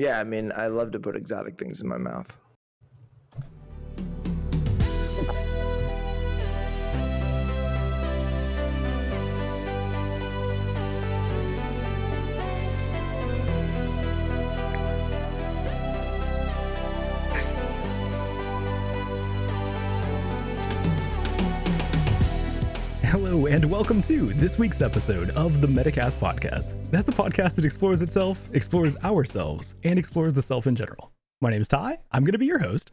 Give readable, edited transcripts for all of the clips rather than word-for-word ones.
Yeah, I mean, I love to put exotic things in my mouth. Hello and welcome to this week's episode of the Metacast podcast. That's the podcast that explores itself, explores ourselves, and explores the self in general. My name is Ty. I'm going to be your host.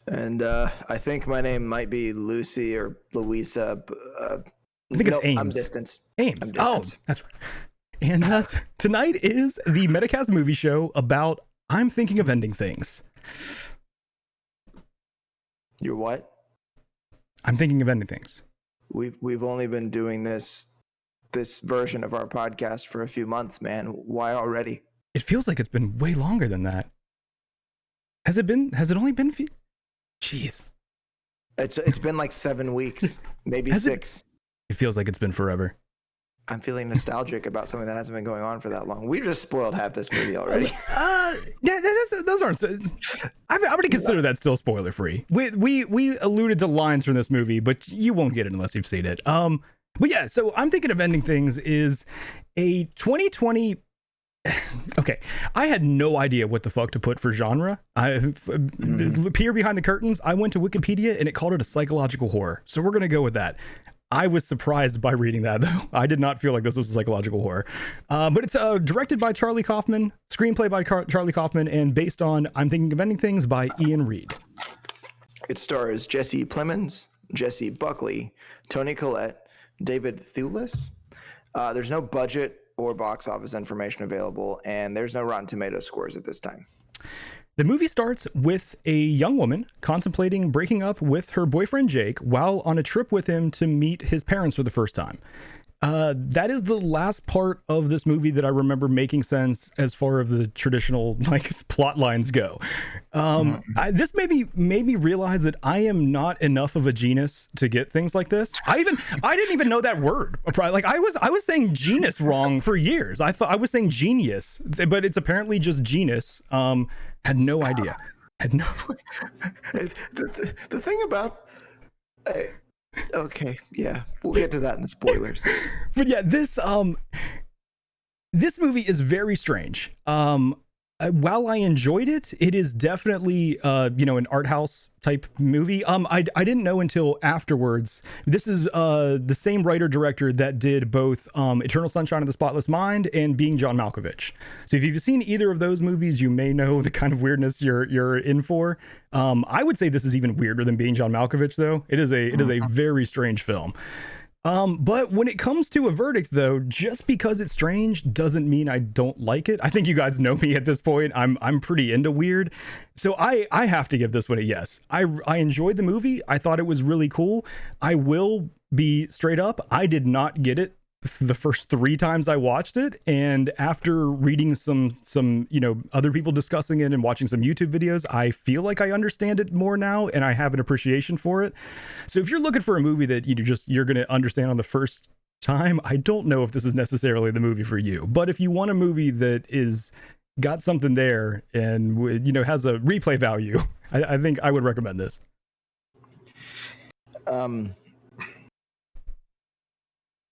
And I think my name might be Lucy or Louisa. I think it's Ames. I'm distance. Ames. I'm distance. Oh, that's right. And tonight is the Metacast movie show about I'm thinking of ending things. You're what? I'm thinking of ending things. We've only been doing this version of our podcast for a few months, man. Why already? It feels like it's been way longer than that. Has it only been Jeez. It's been like 7 weeks, maybe 6. It feels like it's been forever. I'm feeling nostalgic about something that hasn't been going on for that long. We just spoiled half this movie already. Yeah, those aren't. I would consider that still spoiler free. We alluded to lines from this movie, but you won't get it unless you've seen it. But yeah, so I'm thinking of ending things is a 2020. Okay, I had no idea what the fuck to put for genre. Peer behind the curtains. I went to Wikipedia and it called it a psychological horror. So we're gonna go with that. I was surprised by reading that, though. I did not feel like this was a psychological horror. But it's directed by Charlie Kaufman, screenplay by Charlie Kaufman, and based on I'm Thinking of Ending Things by Ian Reed. It stars Jesse Plemons, Jesse Buckley, Toni Collette, David Thewlis. There's no budget or box office information available, and there's no Rotten Tomatoes scores at this time. The movie starts with a young woman contemplating breaking up with her boyfriend Jake while on a trip with him to meet his parents for the first time. That is the last part of this movie that I remember making sense as far as the traditional plot lines go. This maybe made me realize that I am not enough of a genius to get things like this. I didn't even know that word. Like I was saying genus wrong for years. I thought I was saying genius, but it's apparently just genus. Had no idea. The thing about. Okay, yeah, we'll get to that in the spoilers. But yeah, this movie is very strange. While I enjoyed it, it is definitely an art house type movie. I didn't know until afterwards. This is the same writer director that did both Eternal Sunshine of the Spotless Mind and Being John Malkovich. So if you've seen either of those movies, you may know the kind of weirdness you're in for. I would say this is even weirder than Being John Malkovich, though. It is a very strange film. But when it comes to a verdict, though, just because it's strange doesn't mean I don't like it. I think you guys know me at this point. I'm pretty into weird. So I have to give this one a yes. I enjoyed the movie. I thought it was really cool. I will be straight up. I did not get it the first 3 times I watched it, and after reading some other people discussing it and watching some YouTube videos, I feel like I understand it more now and I have an appreciation for it. So if you're looking for a movie that you're going to understand on the first time, I don't know if this is necessarily the movie for you. But if you want a movie that is got something there and has a replay value, I think I would recommend this.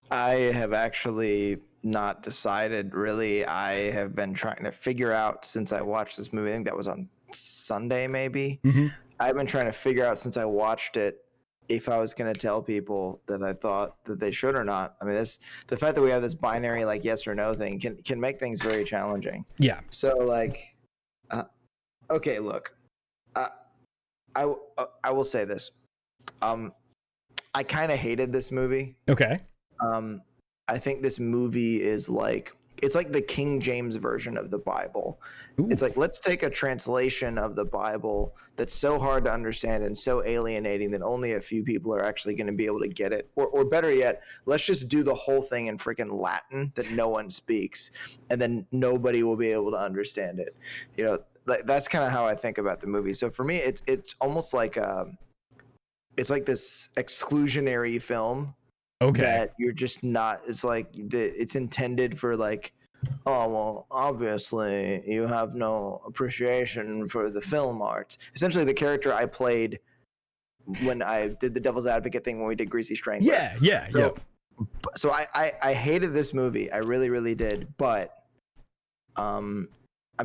I have actually not decided, really. I have been trying to figure out since I watched this movie. I think that was on Sunday, maybe. Mm-hmm. I've been trying to figure out since I watched it if I was going to tell people that I thought that they should or not. I mean, the fact that we have this binary yes or no thing can make things very challenging. Yeah. So okay, look, I will say this. I kind of hated this movie. Okay. I think this movie is it's like the King James version of the Bible. Ooh. It's let's take a translation of the Bible that's so hard to understand and so alienating that only a few people are actually going to be able to get it. Or better yet, let's just do the whole thing in freaking Latin that no one speaks, and then nobody will be able to understand it. That's kind of how I think about the movie. So for me, it's almost like it's like this exclusionary film. Okay. That you're just not. It's it's intended for Oh, well, obviously you have no appreciation for the film arts. Essentially, the character I played when I did the devil's advocate thing when we did Greasy Strangler. Yeah. So I hated this movie. I really, really did. But I'm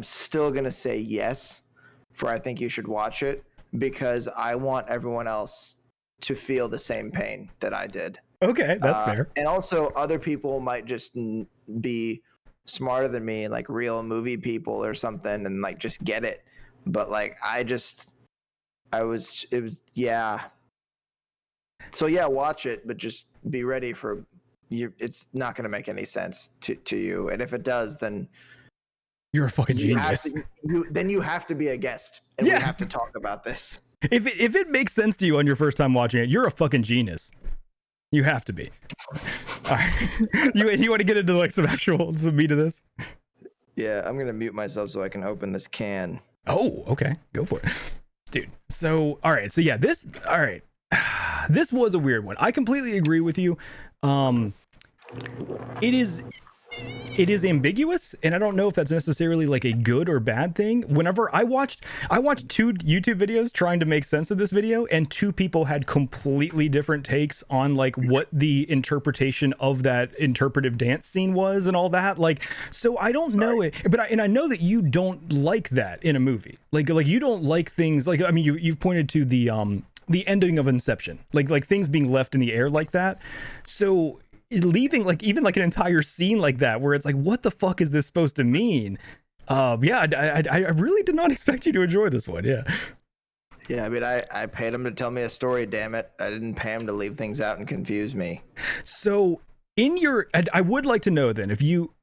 still going to say yes for I think you should watch it because I want everyone else to feel the same pain that I did. Okay, that's fair. And also, other people might just be smarter than me, like real movie people or something, and like just get it. But like, yeah. So yeah, watch it, but just be ready for you. It's not going to make any sense to you, and if it does, then you're a fucking genius. Then you have to be a guest, and we have to talk about this. If it makes sense to you on your first time watching it, you're a fucking genius. You have to be. All right. You want to get into like some meat of this? Yeah, I'm gonna mute myself so I can open this can. Oh, okay, go for it, dude. So, all right. So yeah, this was a weird one. I completely agree with you. It is ambiguous, and I don't know if that's necessarily like a good or bad thing. Whenever I watched 2 YouTube videos trying to make sense of this video, and 2 people had completely different takes on like what the interpretation of that interpretive dance scene was and all that. Like, so I don't know it, but I know that you don't like that in a movie. Like you don't like things like, I mean, you've pointed to the ending of Inception, like things being left in the air like that. So leaving like even like an entire scene like that where it's like, what the fuck is this supposed to mean? I really did not expect you to enjoy this one. Yeah, I mean, I paid him to tell me a story, damn it. I didn't pay him to leave things out and confuse me. So I would like to know then if you,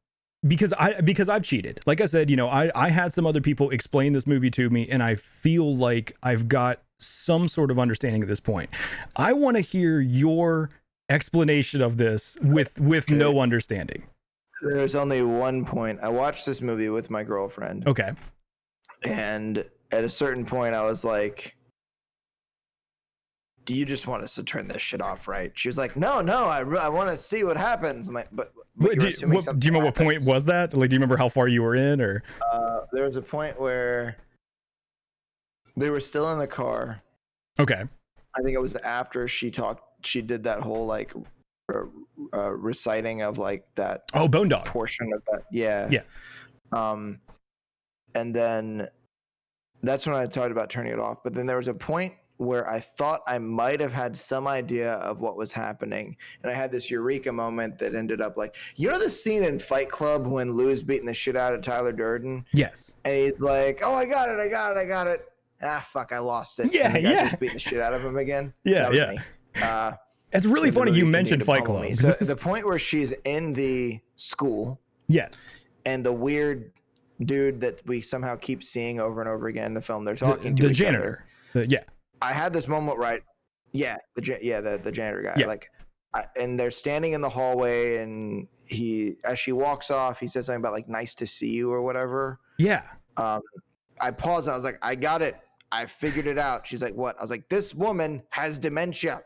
because I've cheated, like I said, I had some other people explain this movie to me, and I feel like I've got some sort of understanding at this point. I want to hear your explanation of this with no understanding. There's only one point. I watched this movie with my girlfriend. Okay. And at a certain point, I was like, do you just want us to turn this shit off, right? She was like, no, I want to see what happens. I'm like, but do you remember what point was that? Like, do you remember how far you were in, or? There was a point where they were still in the car. Okay. I think it was after she did that whole like reciting of like that. Oh, Bone Dog portion of that. Yeah. And then that's when I talked about turning it off. But then there was a point where I thought I might have had some idea of what was happening. And I had this eureka moment that ended up like, the scene in Fight Club when Lou's beating the shit out of Tyler Durden? Yes. And he's like, oh, I got it. Ah, fuck, I lost it. Yeah, just beat the shit out of him again. Yeah, that was me. It's really funny you mentioned Fight Club. So the point where she's in the school. Yes. And the weird dude that we somehow keep seeing over and over again in the film, they're talking to the each janitor. other. Yeah. I had this moment right. Yeah, the janitor guy. Yeah. Like, and they're standing in the hallway, and as she walks off, he says something about like "nice to see you" or whatever. Yeah. I paused. I was like, I got it. I figured it out. She's like, what? I was like, this woman has dementia.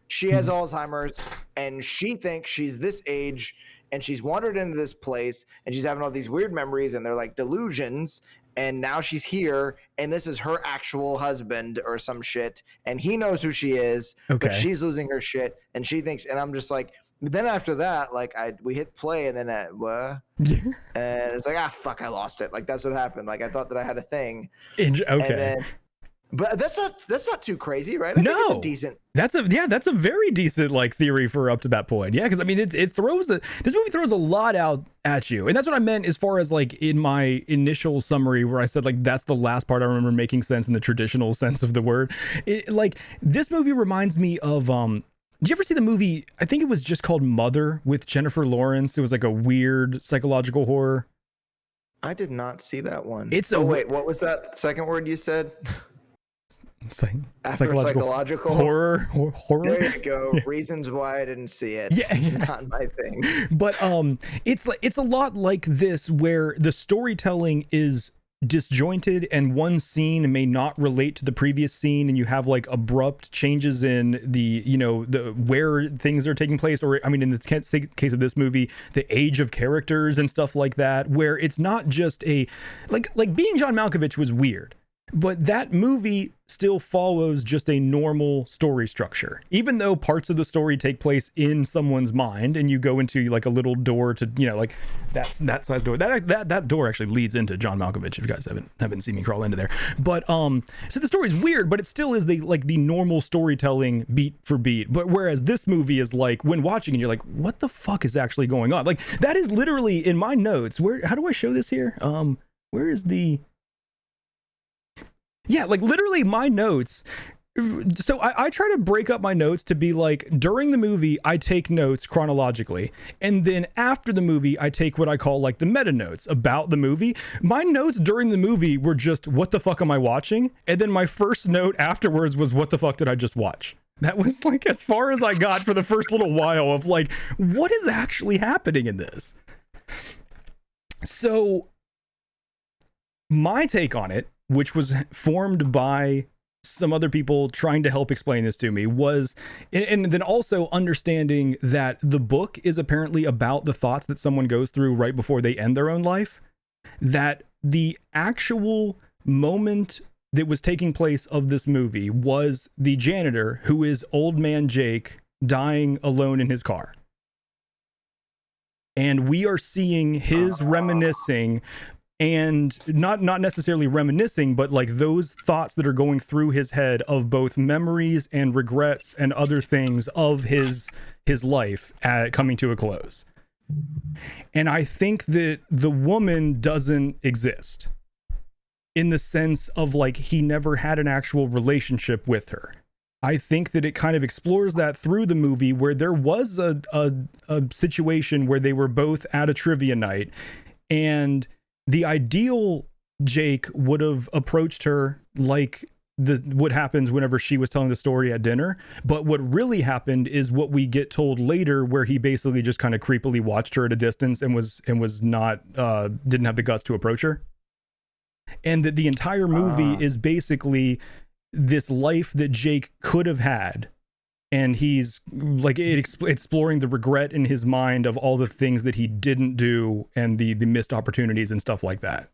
She has Alzheimer's, and she thinks she's this age, and she's wandered into this place, and she's having all these weird memories, and they're like delusions. And now she's here, and this is her actual husband or some shit, and he knows who she is, but she's losing her shit, and she thinks, and I'm just like, then after that, like we hit play, and then what? And it's like, fuck, I lost it. Like that's what happened. Like I thought that I had a thing. Okay. And then, but that's not too crazy, right? I think it's a decent. That's a very decent like theory for up to that point. Yeah, because I mean, this movie throws a lot out at you, and that's what I meant as far as like in my initial summary where I said like that's the last part I remember making sense in the traditional sense of the word. Like this movie reminds me of Did you ever see the movie? I think it was just called Mother with Jennifer Lawrence. It was like a weird psychological horror. I did not see that one. Wait, what was that second word you said? Psychological horror. There you go. Yeah. Reasons why I didn't see it. Yeah. Not my thing. But it's a lot like this where the storytelling is disjointed, and one scene may not relate to the previous scene, and you have like abrupt changes in the, you know, the where things are taking place, or I mean in the case of this movie, the age of characters and stuff like that, where it's not just a like Being John Malkovich was weird, but that movie still follows just a normal story structure, even though parts of the story take place in someone's mind, and you go into like a little door to, you know, like that size door. That door actually leads into John Malkovich, if you guys haven't seen me crawl into there. But so the story's weird, but it still is the normal storytelling beat for beat. But whereas this movie is like, when watching it, you're like, what the fuck is actually going on? Like, that is literally in my notes. How do I show this here? Where is the... Yeah, like literally my notes. So I try to break up my notes to be like, during the movie, I take notes chronologically. And then after the movie, I take what I call like the meta notes about the movie. My notes during the movie were just, what the fuck am I watching? And then my first note afterwards was, what the fuck did I just watch? That was like as far as I got for the first little while of like, what is actually happening in this? So my take on it, which was formed by some other people trying to help explain this to me, was, and then also understanding that the book is apparently about the thoughts that someone goes through right before they end their own life, that the actual moment that was taking place of this movie was the janitor, who is old man Jake, dying alone in his car. And we are seeing his reminiscing, and not necessarily reminiscing, but like those thoughts that are going through his head of both memories and regrets and other things of his life coming to a close. And I think that the woman doesn't exist, in the sense of like, he never had an actual relationship with her. I think that it kind of explores that through the movie, where there was a situation where they were both at a trivia night, and the ideal Jake would have approached her like what happens whenever she was telling the story at dinner. But what really happened is what we get told later, where he basically just kind of creepily watched her at a distance and was not didn't have the guts to approach her. And that the entire movie is basically this life that Jake could have had. And he's like exploring the regret in his mind of all the things that he didn't do and the missed opportunities and stuff like that.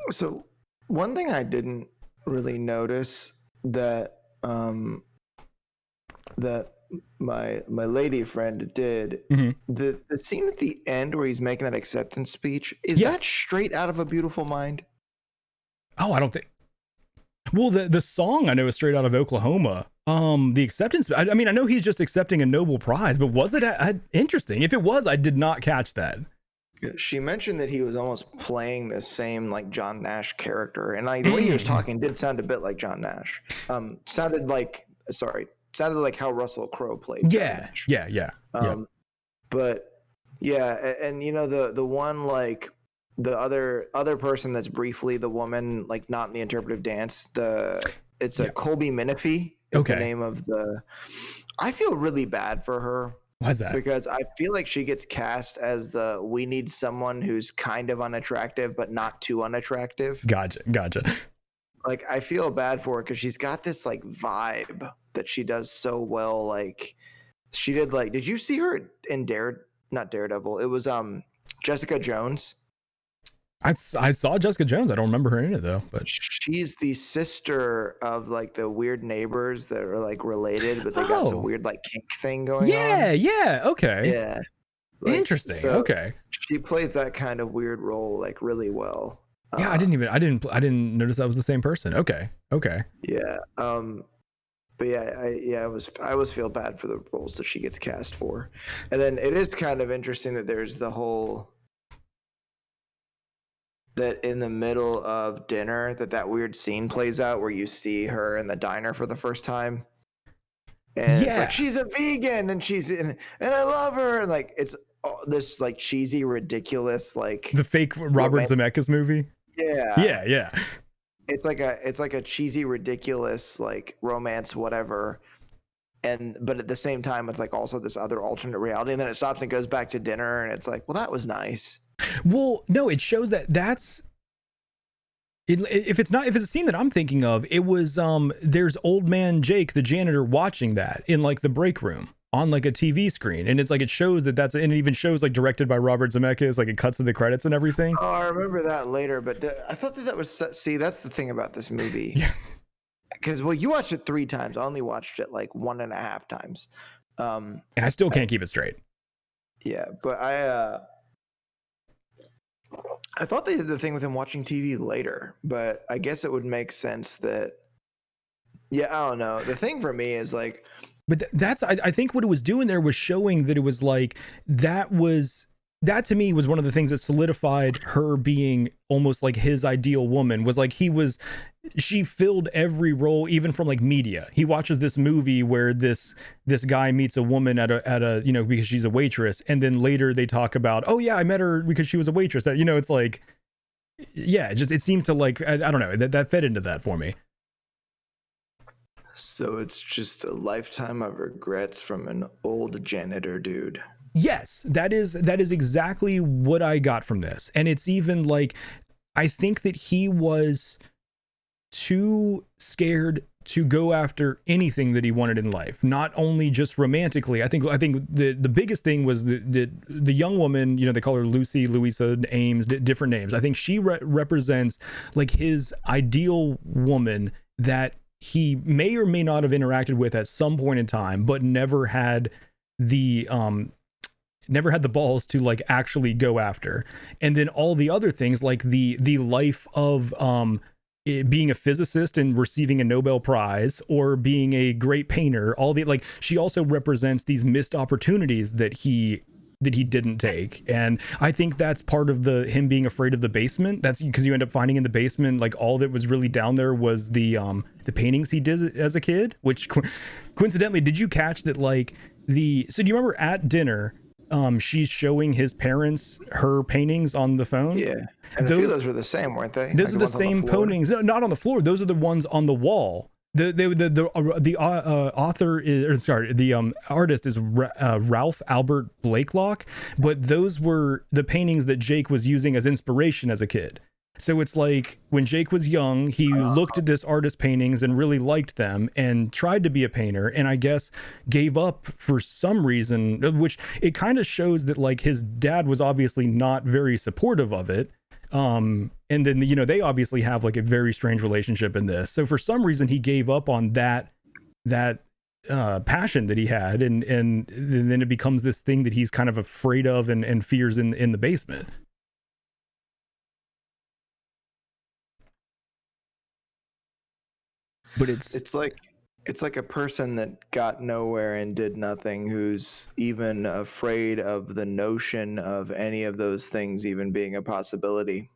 So one thing I didn't really notice that that my lady friend did, the scene at the end where he's making that acceptance speech, is that straight out of A Beautiful Mind? Oh, I don't think. Well, the song I know is straight out of Oklahoma. The acceptance, I mean, I know he's just accepting a Nobel Prize, but was it interesting? If it was, I did not catch that. She mentioned that he was almost playing the same like John Nash character, and like the way he was talking did sound a bit like John Nash. Sounded like how Russell Crowe played John Nash. Yeah. But yeah, and you know the one like the other person that's briefly the woman, like not in the interpretive dance, it's a Colby Menifee is the name of the. I feel really bad for her. Why's that? Because I feel like she gets cast as we need someone who's kind of unattractive but not too unattractive. Gotcha. Like I feel bad for her because she's got this like vibe that she does so well. Like she did like, did you see her in not Daredevil? It was Jessica Jones. I saw Jessica Jones. I don't remember her in it though, but she's the sister of like the weird neighbors that are like related, but they got some weird like kink thing going on. Yeah. Okay. Yeah. Like, interesting. So okay. She plays that kind of weird role like really well. Yeah, I didn't notice that was the same person. Okay. Yeah. But yeah, I always feel bad for the roles that she gets cast for. And then it is kind of interesting that there's the whole that in the middle of dinner that weird scene plays out where you see her in the diner for the first time. And it's like, she's a vegan and and I love her. And like, it's this like cheesy, ridiculous, like the fake Robert Zemeckis movie. Yeah. It's like a cheesy, ridiculous, like romance, whatever. But at the same time, it's like also this other alternate reality. And then it stops and goes back to dinner. And it's like, well, that was nice. Well, no, it shows that that's if it's a scene that I'm thinking of, it was there's old man Jake, the janitor, watching that in like the break room on like a TV screen, and it's like it shows that that's, and it even shows like directed by Robert Zemeckis, like it cuts to the credits and everything. Oh, I remember that later, but I thought that was, see, that's the thing about this movie. Yeah. Because, well, you watched it 3 times. I only watched it like 1.5 times. And I still can't keep it straight. Yeah, but I thought they did the thing with him watching TV later, but I guess it would make sense that, yeah, I don't know. The thing for me is like, but that's, I think what it was doing there was showing that it was like, that to me was one of the things that solidified her being almost like his ideal woman, was like she filled every role, even from like media. He watches this movie where this guy meets a woman at a you know, because she's a waitress, and then later they talk about, oh yeah, I met her because she was a waitress. You know, it's like, yeah, it seemed to like, I don't know, that fed into that for me. So it's just a lifetime of regrets from an old janitor dude. Yes, that is exactly what I got from this. And it's even like, I think that he was too scared to go after anything that he wanted in life, not only just romantically. I think the biggest thing was the young woman, you know, they call her Lucy, Louisa, Ames, different names. I think she represents like his ideal woman that he may or may not have interacted with at some point in time, but never had the balls to like actually go after. And then all the other things, like the life of being a physicist and receiving a Nobel Prize, or being a great painter, all the, like, she also represents these missed opportunities that he didn't take. And I think that's part of him being afraid of the basement. That's because you end up finding in the basement, like, all that was really down there was the paintings he did as a kid, which coincidentally, did you catch that, like, so do you remember at dinner, she's showing his parents her paintings on the phone? Yeah. And a few of those were the same, weren't they? Those like are the same paintings. No, not on the floor. Those are the ones on the wall. The author is, or sorry, the artist is Ralph Albert Blakelock, but those were the paintings that Jake was using as inspiration as a kid. So it's like when Jake was young, he looked at this artist's paintings and really liked them and tried to be a painter, and I guess gave up for some reason, which it kind of shows that like his dad was obviously not very supportive of it. And then, you know, they obviously have like a very strange relationship in this. So for some reason he gave up on that passion that he had, and then it becomes this thing that he's kind of afraid of and fears in the basement. But it's like a person that got nowhere and did nothing, who's even afraid of the notion of any of those things even being a possibility.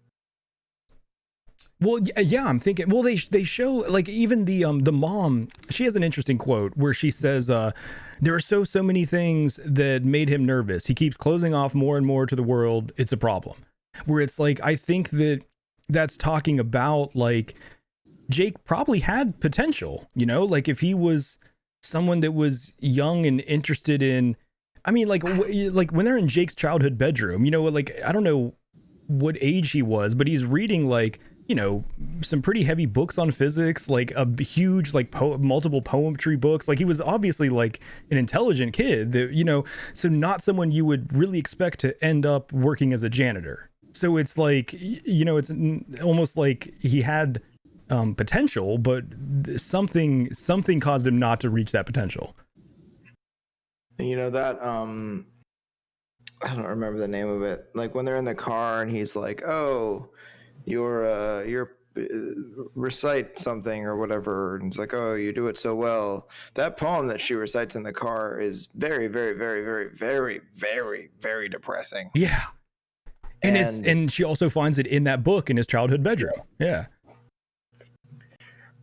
Well, yeah, I'm thinking, well, they show, like, even the mom, she has an interesting quote where she says, there are so many things that made him nervous. He keeps closing off more and more to the world. It's a problem. Where it's like, I think that's talking about, like, Jake probably had potential, you know, like if he was someone that was young and interested in, I mean, like when they're in Jake's childhood bedroom, you know, like, I don't know what age he was, but he's reading, like, you know, some pretty heavy books on physics, like a huge, like multiple poetry books. Like he was obviously like an intelligent kid that, you know, so not someone you would really expect to end up working as a janitor. So it's like, you know, it's almost like he had potential, but something caused him not to reach that potential. You know that I don't remember the name of it. Like when they're in the car and he's like, "Oh, you're recite something or whatever," and it's like, "Oh, you do it so well." That poem that she recites in the car is very, very, very, very, very, very, very depressing. Yeah, and she also finds it in that book in his childhood bedroom. Yeah.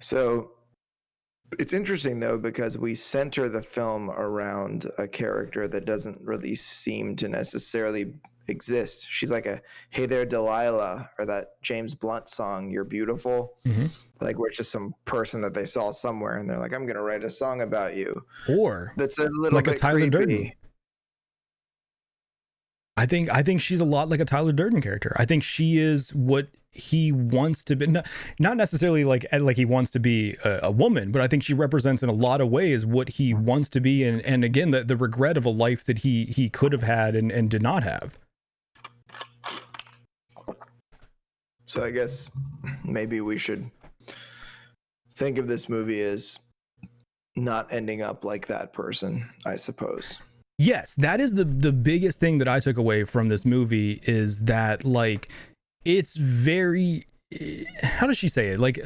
So it's interesting, though, because we center the film around a character that doesn't really seem to necessarily exist. She's like a "Hey There, Delilah," or that James Blunt song, "You're Beautiful." Mm-hmm. Like, we're just some person that they saw somewhere, and they're like, "I'm going to write a song about you." Or that's a little like bit a Tyler creepy. Durden. I think she's a lot like a Tyler Durden character. I think she is what he wants to be, not necessarily like he wants to be a woman, but I think she represents in a lot of ways what he wants to be, and again the regret of a life that he could have had and did not have. So I guess maybe we should think of this movie as not ending up like that person, I suppose. Yes, that is the biggest thing that I took away from this movie, is that like it's very, how does she say it? Like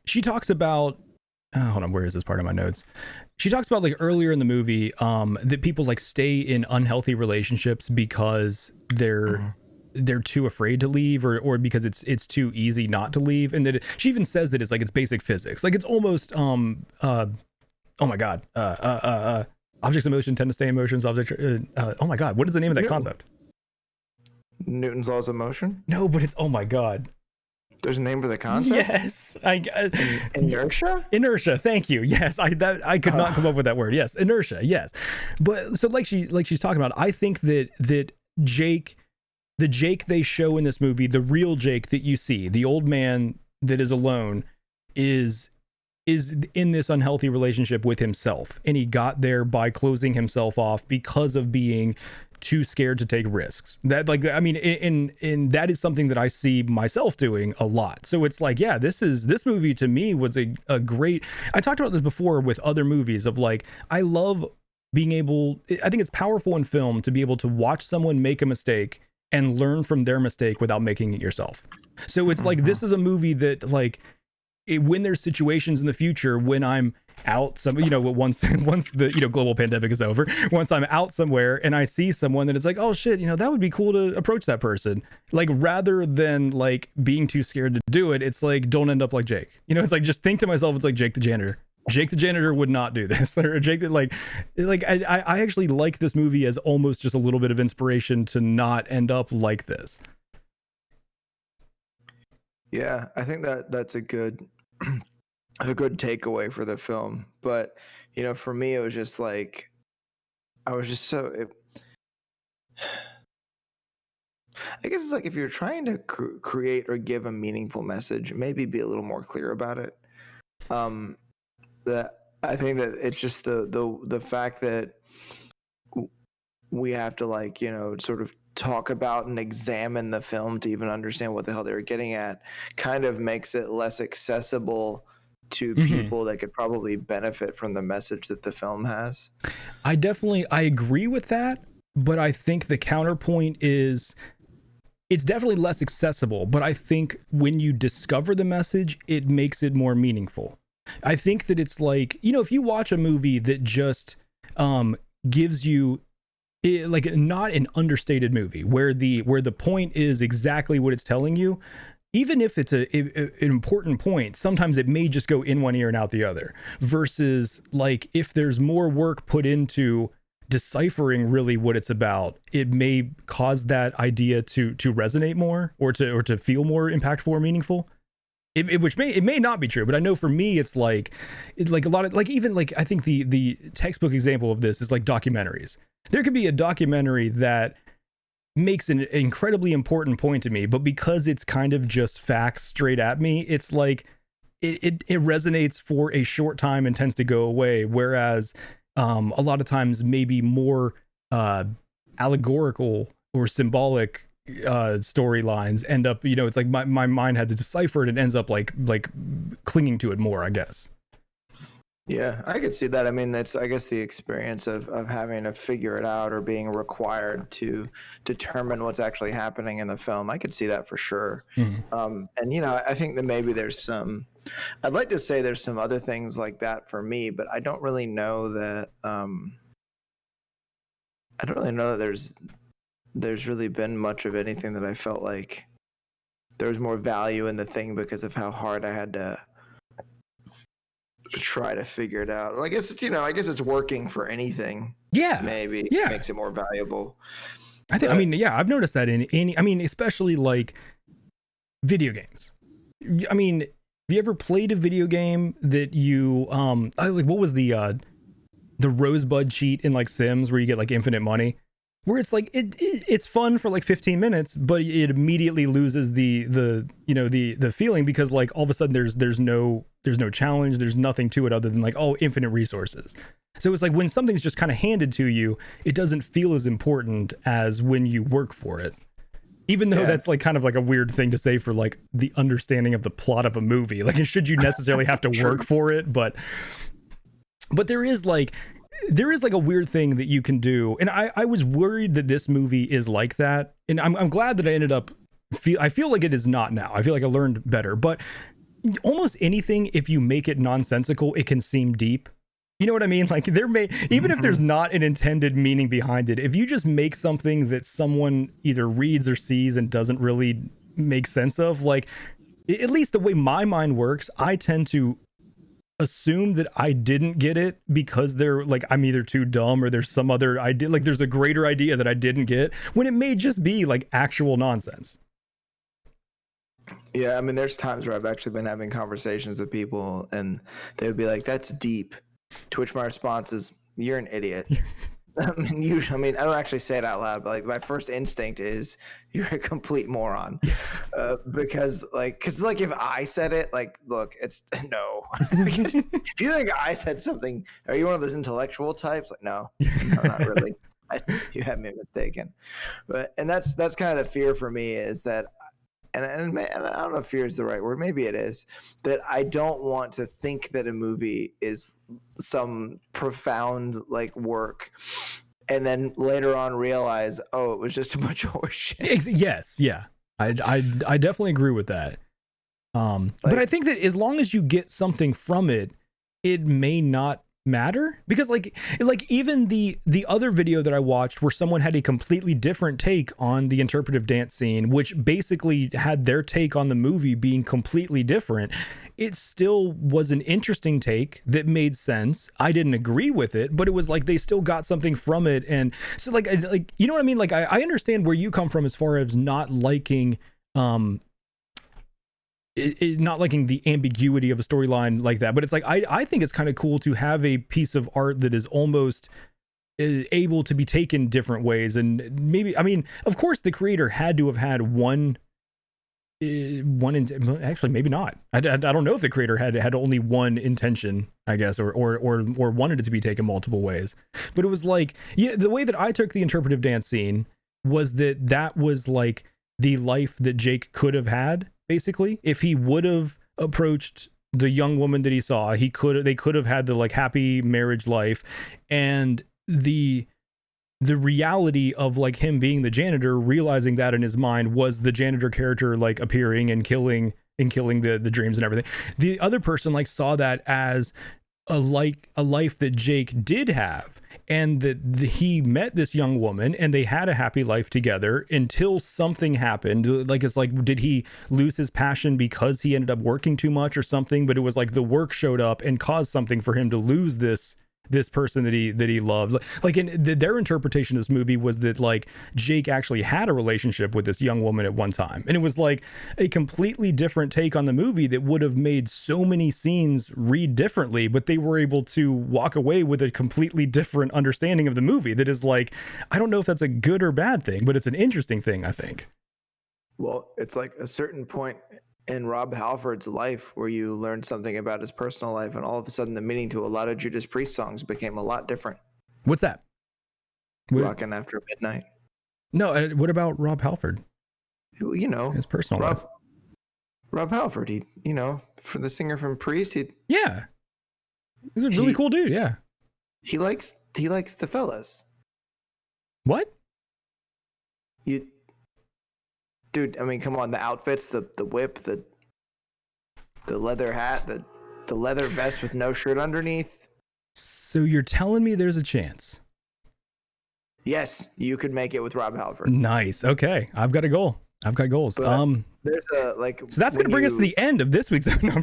she talks about, hold on, where is this part of my notes? She talks about like earlier in the movie that people like stay in unhealthy relationships because they're too afraid to leave, or because it's too easy not to leave, and that she even says that it's basic physics. Like it's almost oh my god, objects in motion tend to stay in motions. Oh my god, what is the name of that concept? Newton's laws of motion? No, but it's, oh my god. There's a name for the concept? Yes. Inertia? Inertia, thank you. Yes, I could not come up with that word. Yes, inertia, yes. But so like she's talking about, I think that Jake, the Jake they show in this movie, the real Jake that you see, the old man that is alone, is in this unhealthy relationship with himself, and he got there by closing himself off because of being too scared to take risks. That, like, I mean, in that is something that I see myself doing a lot. So it's like, yeah, this movie to me was a great, I talked about this before with other movies of like, I love being able, I think it's powerful in film to be able to watch someone make a mistake and learn from their mistake without making it yourself. So it's like, this is a movie that like, when there's situations in the future when I'm out once the global pandemic is over, once I'm out somewhere and I see someone that it's like, oh shit, that would be cool to approach that person, like rather than like being too scared to do it, it's like, don't end up like Jake. It's like, just think to myself, it's like Jake the janitor would not do this, or Jake that like I actually like this movie as almost just a little bit of inspiration to not end up like this. Yeah, I think that's a good takeaway for the film. But for me, it was just like, I guess it's like, if you're trying to create or give a meaningful message, maybe be a little more clear about it. That I think that it's just the fact that we have to like sort of talk about and examine the film to even understand what the hell they were getting at, kind of makes it less accessible to people that could probably benefit from the message that the film has. I agree with that, but I think the counterpoint is it's definitely less accessible, but I think when you discover the message, it makes it more meaningful. I think that it's like, if you watch a movie that just gives you like not an understated movie where the point is exactly what it's telling you, even if it's an important point, sometimes it may just go in one ear and out the other, versus like if there's more work put into deciphering really what it's about, it may cause that idea to resonate more, or to feel more impactful or meaningful. It may not be true, but I know for me it's like a lot of, like, even like, I think the textbook example of this is like documentaries. There could be a documentary that makes an incredibly important point to me, but because it's kind of just facts straight at me, it's like it resonates for a short time and tends to go away. Whereas a lot of times maybe more allegorical or symbolic storylines end up, it's like my mind had to decipher it and ends up like clinging to it more, I guess. Yeah, I could see that. I mean, that's, I guess, the experience of having to figure it out or being required to determine what's actually happening in the film. I could see that for sure. And, I think that maybe I'd like to say there's some other things like that for me, but I don't really know that, there's really been much of anything that I felt like there was more value in the thing because of how hard I had to try to figure it out. Well, I guess it's working for anything. Yeah, maybe. Yeah, makes it more valuable. I think. I mean, yeah, I've noticed that in any. I mean, especially like video games. I mean, have you ever played a video game that you like? What was the Rosebud cheat in like Sims where you get like infinite money? where it's like it's fun for like 15 minutes, but it immediately loses the you know the feeling, because like all of a sudden there's no challenge, there's nothing to it other than like, oh, infinite resources. So it's like when something's just kind of handed to you, it doesn't feel as important as when you work for it. Even though that's like kind of like a weird thing to say for like the understanding of the plot of a movie. Like, should you necessarily have to work for it? But there is like a weird thing that you can do. And I was worried that this movie is like that. And I'm glad that I ended up I feel like it is not now. I feel like I learned better. But almost anything, if you make it nonsensical, it can seem deep. You know what I mean? Like even if there's not an intended meaning behind it, if you just make something that someone either reads or sees and doesn't really make sense of, like, at least the way my mind works, I tend to assume that I didn't get it because they're like, I'm either too dumb or there's some other idea, like there's a greater idea that I didn't get, when it may just be like actual nonsense. Yeah, I mean, there's times where I've actually been having conversations with people and they would be like, that's deep. To which my response is, you're an idiot. I mean, I don't actually say it out loud, but like my first instinct is, you're a complete moron. Because if I said it, like, look, it's no. If you think I said something, are you one of those intellectual types? Like, no, not really. You have me mistaken. And that's kind of the fear for me, is that, and I don't know if fear is the right word, maybe it is, that I don't want to think that a movie is some profound like work, and then later on realize, oh, it was just a bunch of horseshit. Yes, yeah, I definitely agree with that. But I think that as long as you get something from it, it may not matter, because like even the other video that I watched where someone had a completely different take on the interpretive dance scene, which basically had their take on the movie being completely different, it still was an interesting take that made sense. I didn't agree with it, but it was like they still got something from it. And so like you know what I mean? Like I understand where you come from as far as not liking not liking the ambiguity of a storyline like that, but it's like I think it's kind of cool to have a piece of art that is almost able to be taken different ways. And maybe, I mean, of course the creator had to have had actually maybe not. I don't know if the creator had only one intention, I guess, or wanted it to be taken multiple ways. But it was like, yeah, the way that I took the interpretive dance scene was that was like the life that Jake could have had. Basically, if he would have approached the young woman that he saw, they could have had the like happy marriage life. And the reality of like him being the janitor, realizing that in his mind, was the janitor character like appearing and killing the dreams and everything. The other person like saw that as a life that Jake did have, and that he met this young woman and they had a happy life together until something happened. Like, it's like, did he lose his passion because he ended up working too much or something? But it was like the work showed up and caused something for him to lose this person that he loved. Like, in their interpretation of this movie was that like Jake actually had a relationship with this young woman at one time, and it was like a completely different take on the movie that would have made so many scenes read differently, but they were able to walk away with a completely different understanding of the movie. That is like, I don't know if that's a good or bad thing, but it's an interesting thing, I think. Well, it's like a certain point in Rob Halford's life where you learned something about his personal life, and all of a sudden the meaning to a lot of Judas Priest songs became a lot different. What's that? Rockin' After Midnight. No, what about Rob Halford? You know, his personal life. Rob Halford, he, you know, for the singer from Priest, he's a really cool dude. Yeah, he likes the fellas. What? Dude, I mean, come on, the outfits, the whip, the leather hat, the leather vest with no shirt underneath. So you're telling me there's a chance? Yes, you could make it with Rob Halford. Nice. Okay, I've got a goal. I've got goals. But there's a like. So that's going to bring us to the end of this week's. No,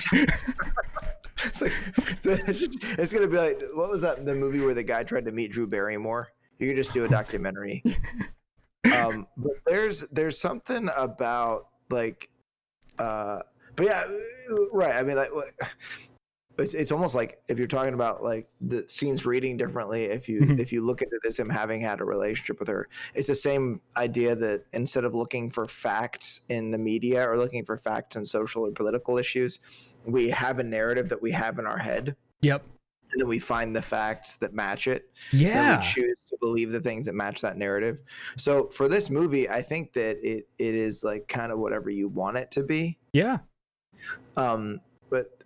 it's like it's going to be like, what was that, the movie where the guy tried to meet Drew Barrymore? You could just do a documentary. But there's something about like, but yeah, right. I mean, like, it's almost like if you're talking about like the scenes reading differently, if you look at it as him having had a relationship with her, it's the same idea that instead of looking for facts in the media or looking for facts in social or political issues, we have a narrative that we have in our head. Yep. And then we find the facts that match it. Yeah. And we choose to believe the things that match that narrative. So for this movie, I think that it is like kind of whatever you want it to be. Yeah. But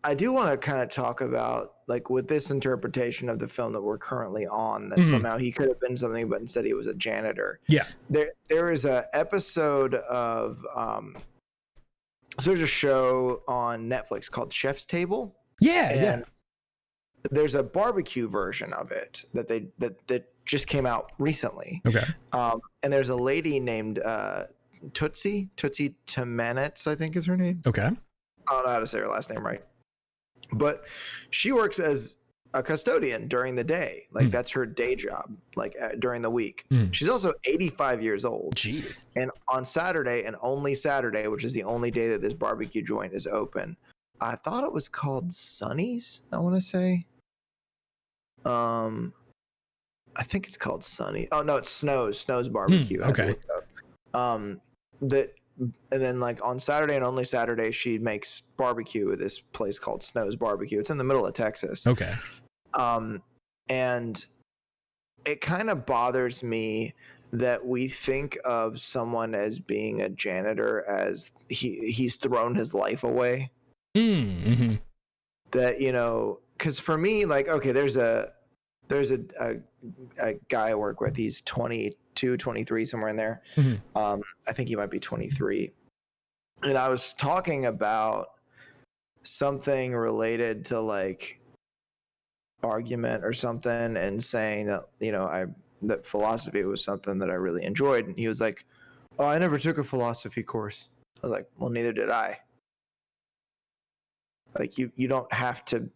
I do want to kind of talk about like with this interpretation of the film that we're currently on, that somehow he could have been something, but instead he was a janitor. Yeah. There is a episode of so there's a show on Netflix called Chef's Table. Yeah. And there's a barbecue version of it that just came out recently. Okay. And there's a lady named Tootsie Timanetz, I think is her name. Okay. I don't know how to say her last name right, but she works as a custodian during the day. Like that's her day job, like during the week. She's also 85 years old. Jeez. And on Saturday, and only Saturday, which is the only day that this barbecue joint is open, I thought it was called Sonny's, I want to say. I think it's called Sunny. Oh no, it's Snow's barbecue. Okay. And then like on Saturday and only Saturday, she makes barbecue at this place called Snow's Barbecue. It's in the middle of Texas. Okay. And it kind of bothers me that we think of someone as being a janitor as he's thrown his life away. Mm-hmm. That, because for me, like, okay, there's a guy I work with. He's 22, 23, somewhere in there. I think he might be 23. And I was talking about something related to like argument or something, and saying that, that philosophy was something that I really enjoyed. And he was like, "Oh, I never took a philosophy course." I was like, "Well, neither did I." Like you don't have to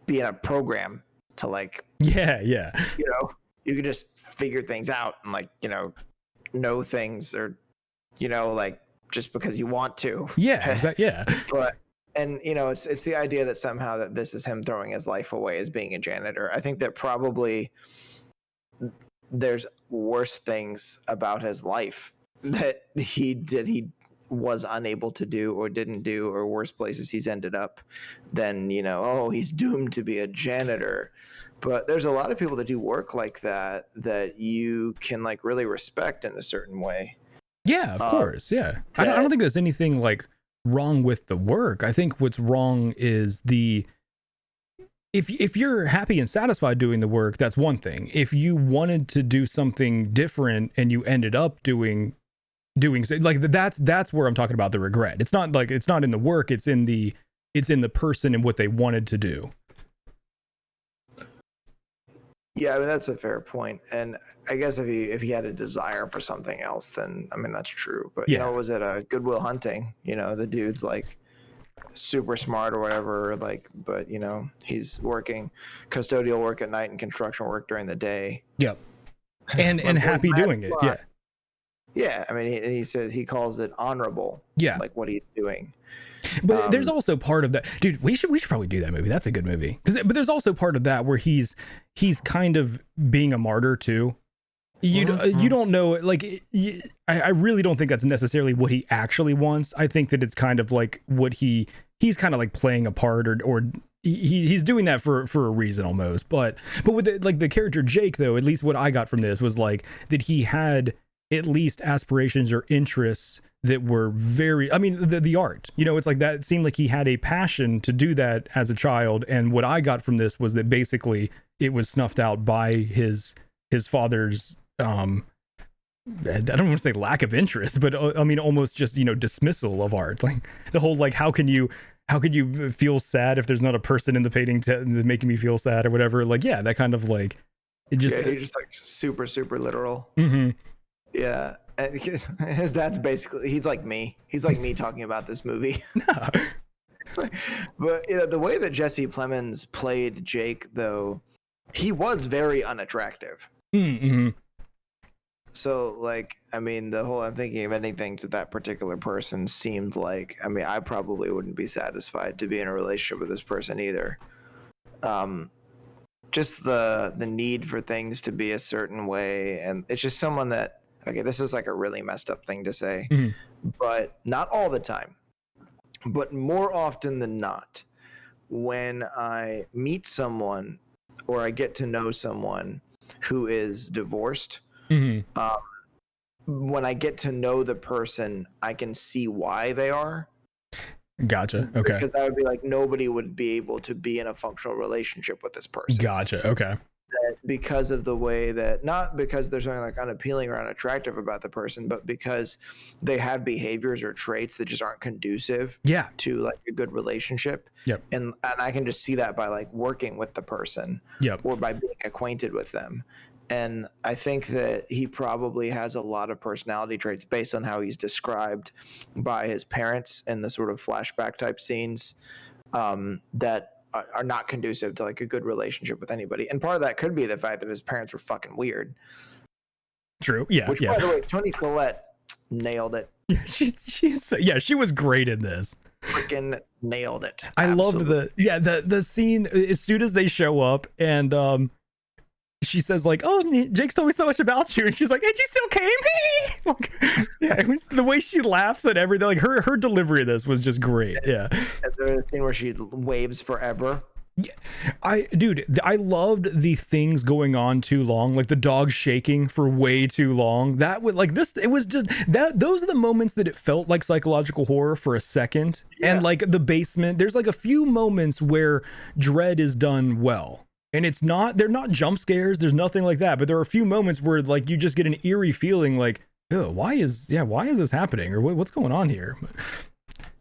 be in a program to like, yeah. You can just figure things out and like, know things, or, like just because you want to. Yeah. Yeah. But, and it's the idea that somehow that this is him throwing his life away as being a janitor. I think that probably there's worse things about his life that he was unable to do or didn't do, or worse places he's ended up than, he's doomed to be a janitor. But there's a lot of people that do work like that you can like really respect in a certain way. Yeah, of course. Yeah. I don't think there's anything like wrong with the work. I think what's wrong is if you're happy and satisfied doing the work, that's one thing. If you wanted to do something different and you ended up doing like that's where I'm talking about the regret. It's not in the work, it's in the person and what they wanted to do. Yeah, I mean that's a fair point. And I guess if he had a desire for something else, then I mean that's true. But was it a Goodwill Hunting? The dude's like super smart or whatever, like, but he's working custodial work at night and construction work during the day. Yep. And happy doing it. Yeah. Yeah, I mean, he says he calls it honorable. Yeah, like what he's doing. But there's also part of that, dude. We should probably do that movie. That's a good movie. But there's also part of that where he's kind of being a martyr too. You don't know, like, I really don't think that's necessarily what he actually wants. I think that it's kind of like what he's kind of like playing a part, or he's doing that for a reason almost. But with the character Jake though, at least what I got from this was like that he had at least aspirations or interests that were very, I mean, the art, it's like that. It seemed like he had a passion to do that as a child. And what I got from this was that basically it was snuffed out by his father's, I don't want to say lack of interest, but I mean, almost just, dismissal of art. Like the whole, like, how can you feel sad if there's not a person in the painting making me feel sad or whatever? Like, yeah, that kind of like, it just, he's just like super, super literal. Mm-hmm. Yeah. And his dad's basically, he's like me talking about this movie. But the way that Jesse Plemons played Jake though, he was very unattractive. Mm-hmm. So, like, I mean, the whole I'm thinking of anything to that particular person seemed like, I mean, I probably wouldn't be satisfied to be in a relationship with this person either. Just the need for things to be a certain way, and it's just someone that, okay, this is like a really messed up thing to say, but not all the time, but more often than not, when I meet someone or I get to know someone who is divorced, when I get to know the person, I can see why they are. Gotcha. Okay. Because I would be like, nobody would be able to be in a functional relationship with this person. Gotcha. Okay. Because of the way that, not because there's something like unappealing or unattractive about the person, but because they have behaviors or traits that just aren't conducive to like a good relationship. Yep. And I can just see that by like working with the person or by being acquainted with them. And I think that he probably has a lot of personality traits based on how he's described by his parents in the sort of flashback type scenes that are not conducive to like a good relationship with anybody. And part of that could be the fact that his parents were fucking weird. True. Yeah. Which, by the way, Toni Collette nailed it. Yeah, she was great in this. Freaking nailed it. I loved the scene as soon as they show up and she says like, "Oh, Jake's told me so much about you," and she's like, "And you still came?" Yeah, it was the way she laughs and everything. Like her delivery of this was just great. Yeah, and there's a scene where she waves forever. Yeah, I loved the things going on too long, like the dog shaking for way too long. That would like this. It was just that those are the moments that it felt like psychological horror for a second, and like the basement. There's like a few moments where dread is done well. And they're not jump scares. There's nothing like that. But there are a few moments where like you just get an eerie feeling like, oh, why is this happening? Or what's going on here?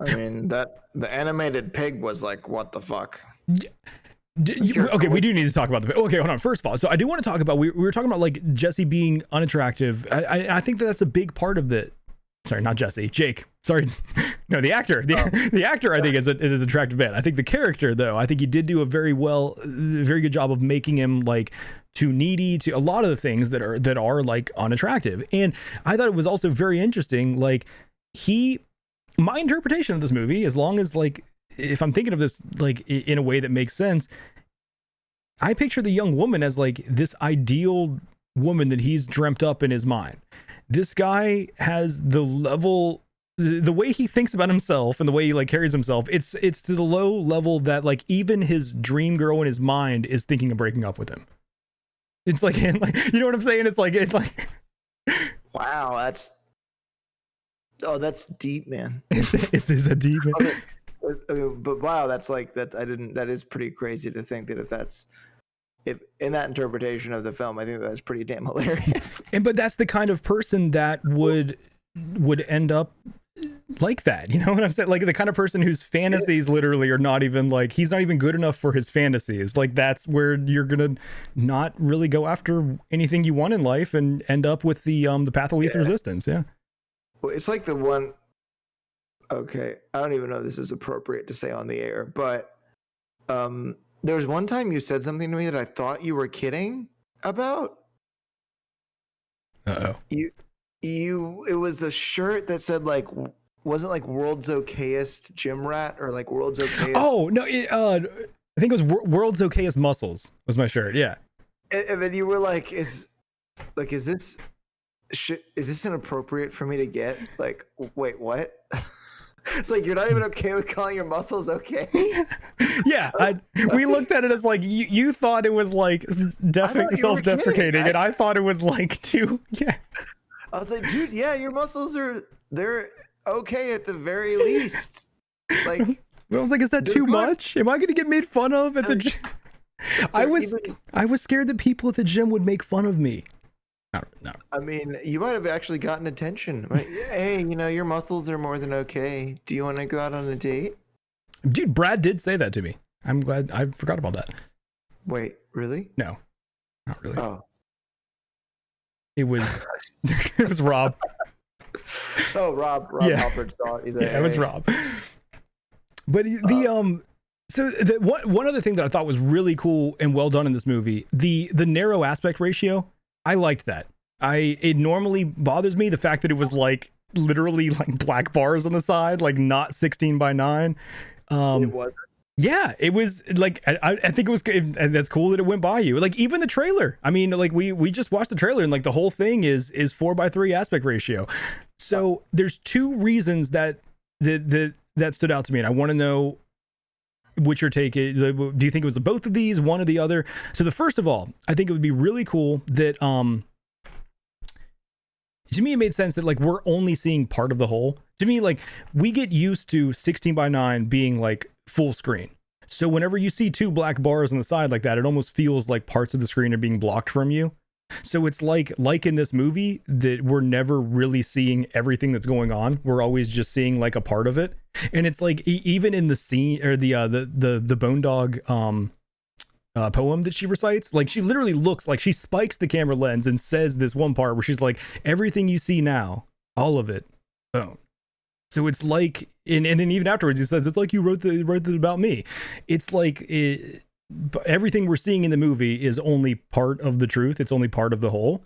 I mean, the animated pig was like, what the fuck? Okay, we do need to talk about okay, hold on. First of all, so I do want to talk about, we were talking about like Jesse being unattractive. I think that's a big part of the, sorry, not Jesse, Jake. Sorry. No, the actor. The actor, I think, is an attractive man. I think the character, though, I think he did do a very good job of making him like too needy to a lot of the things that are like unattractive. And I thought it was also very interesting. Like my interpretation of this movie, as long as like, if I'm thinking of this like in a way that makes sense, I picture the young woman as like this ideal woman that he's dreamt up in his mind. This guy has the way he thinks about himself and the way he like carries himself, it's to the low level that like even his dream girl in his mind is thinking of breaking up with him. It's like, and like, you know what I'm saying? It's like wow, that's deep, man. Is a deep man? Okay. I mean, but wow, that is pretty crazy to think that if in that interpretation of the film, I think that's pretty damn hilarious. But that's the kind of person that would end up like that, you know what I'm saying? Like the kind of person whose fantasies literally are not even like, he's not even good enough for his fantasies. Like that's where you're gonna not really go after anything you want in life and end up with the path of least resistance. Yeah. Well, it's like the one. Okay, I don't even know if this is appropriate to say on the air, but there was one time you said something to me that I thought you were kidding about. Uh-oh. It was a shirt that said like, wasn't like world's okayest gym rat or like world's okayest. Oh no, I think it was world's okayest muscles was my shirt. Yeah. And then you were like, is this inappropriate for me to get? Like, wait, what? It's like, you're not even okay with calling your muscles okay? Yeah, we looked at it as like, you thought it was like definitely self-deprecating, and I thought it was like too, yeah. I was like, dude, yeah, your muscles they're okay at the very least. Like, but I was like, is that too much? Am I going to get made fun of at the gym? I was scared that people at the gym would make fun of me. No. I mean, you might have actually gotten attention. Like, hey, your muscles are more than okay. Do you want to go out on a date? Dude, Brad did say that to me. I'm glad. I forgot about that. Wait, really? No, not really. Oh. It was Rob. Oh, Rob Halford saw it. It was Rob. But so one other thing that I thought was really cool and well done in this movie, the narrow aspect ratio, I liked that. It normally bothers me the fact that it was like literally like black bars on the side, like not 16:9. It was. Yeah, it was like I think it was, and that's cool that it went by you. Like even the trailer. I mean, like we just watched the trailer and like the whole thing is 4:3 aspect ratio. So there's two reasons that stood out to me, and I want to know what your take is. Do you think it was both of these, one or the other? So the first of all, I think it would be really cool that to me it made sense that like we're only seeing part of the whole. To me, like we get used to 16:9 being like full screen. So whenever you see two black bars on the side like that, it almost feels like parts of the screen are being blocked from you. So it's like in this movie that we're never really seeing everything that's going on. We're always just seeing like a part of it. And it's like even in the scene or the Bone Dog poem that she recites, like she literally looks like she spikes the camera lens and says this one part where she's like, everything you see now, all of it, bone. So it's like, and then even afterwards he says, it's like you wrote it about me. It's like everything we're seeing in the movie is only part of the truth. It's only part of the whole.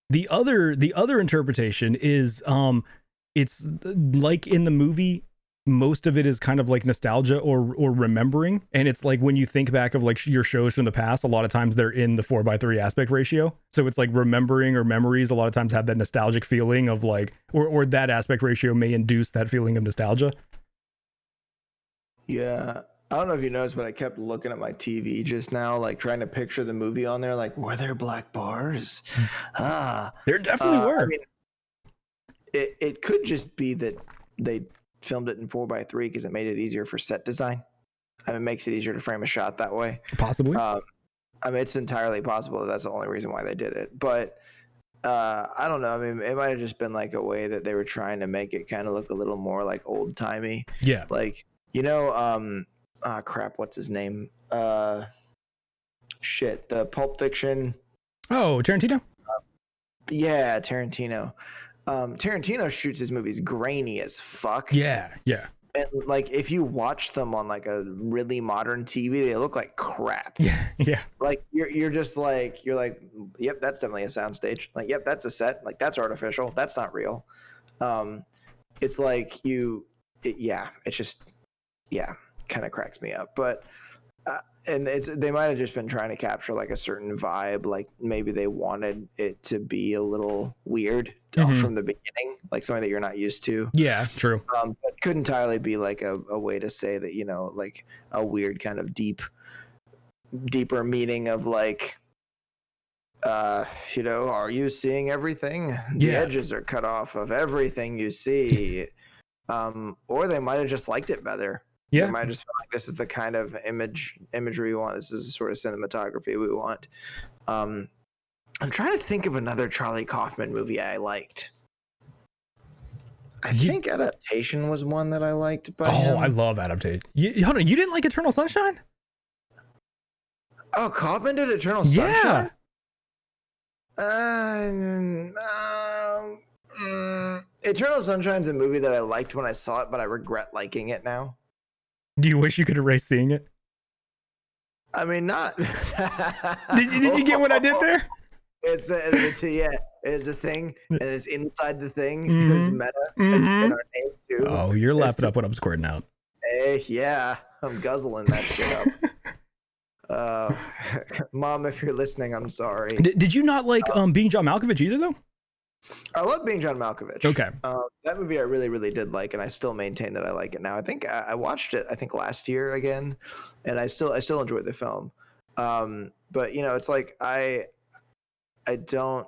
The other interpretation is it's like in the movie, most of it is kind of like nostalgia or remembering. And it's like when you think back of like your shows from the past, a lot of times they're in the 4:3 aspect ratio. So it's like remembering or memories a lot of times have that nostalgic feeling of like, or that aspect ratio may induce that feeling of nostalgia. Yeah. I don't know if you noticed, but I kept looking at my TV just now, like trying to picture the movie on there. Like, were there black bars? There definitely were. I mean, it could just be that they filmed it in 4:3 because it made it easier for set design. I mean, it makes it easier to frame a shot that way. Possibly. I mean, it's entirely possible that that's the only reason why they did it. But I don't know. I mean, it might have just been like a way that they were trying to make it kind of look a little more like old timey. Yeah. Like, crap, what's his name? The Pulp Fiction. Oh, Tarantino? Yeah, Tarantino. Tarantino shoots his movies grainy as fuck. Yeah. And like if you watch them on like a really modern TV, they look like crap. Yeah. Like you're like, yep, that's definitely a soundstage. Like, yep, that's a set. Like that's artificial. That's not real. It's like it's just kind of cracks me up. But and they might have just been trying to capture like a certain vibe. Like maybe they wanted it to be a little weird from the beginning, like something that you're not used to. Yeah, true. But could entirely be like a way to say that, like a weird kind of deeper meaning of like, are you seeing everything? The edges are cut off of everything you see. Or they might have just liked it better. Yeah. They might just feel like this is the kind of imagery we want. This is the sort of cinematography we want. I'm trying to think of another Charlie Kaufman movie I liked. I think Adaptation was one that I liked by him. I love Adaptation. Hold on, you didn't like Eternal Sunshine? Oh, Kaufman did Eternal Sunshine? Eternal Sunshine's a movie that I liked when I saw it, but I regret liking it now. Do you wish you could erase seeing it? I mean, not. Did you get what I did there? It's a thing, and it's inside the thing. It's meta. It's in our name too. Oh, you're lapping up what I'm squirting out. Hey, yeah, I'm guzzling that shit up. Mom, if you're listening, I'm sorry. Did you not like Being John Malkovich either, though? I love Being John Malkovich. Okay. That movie I really, really did like, and I still maintain that I like it now. I think I watched it, last year again, and I still enjoyed the film. But it's like I don't.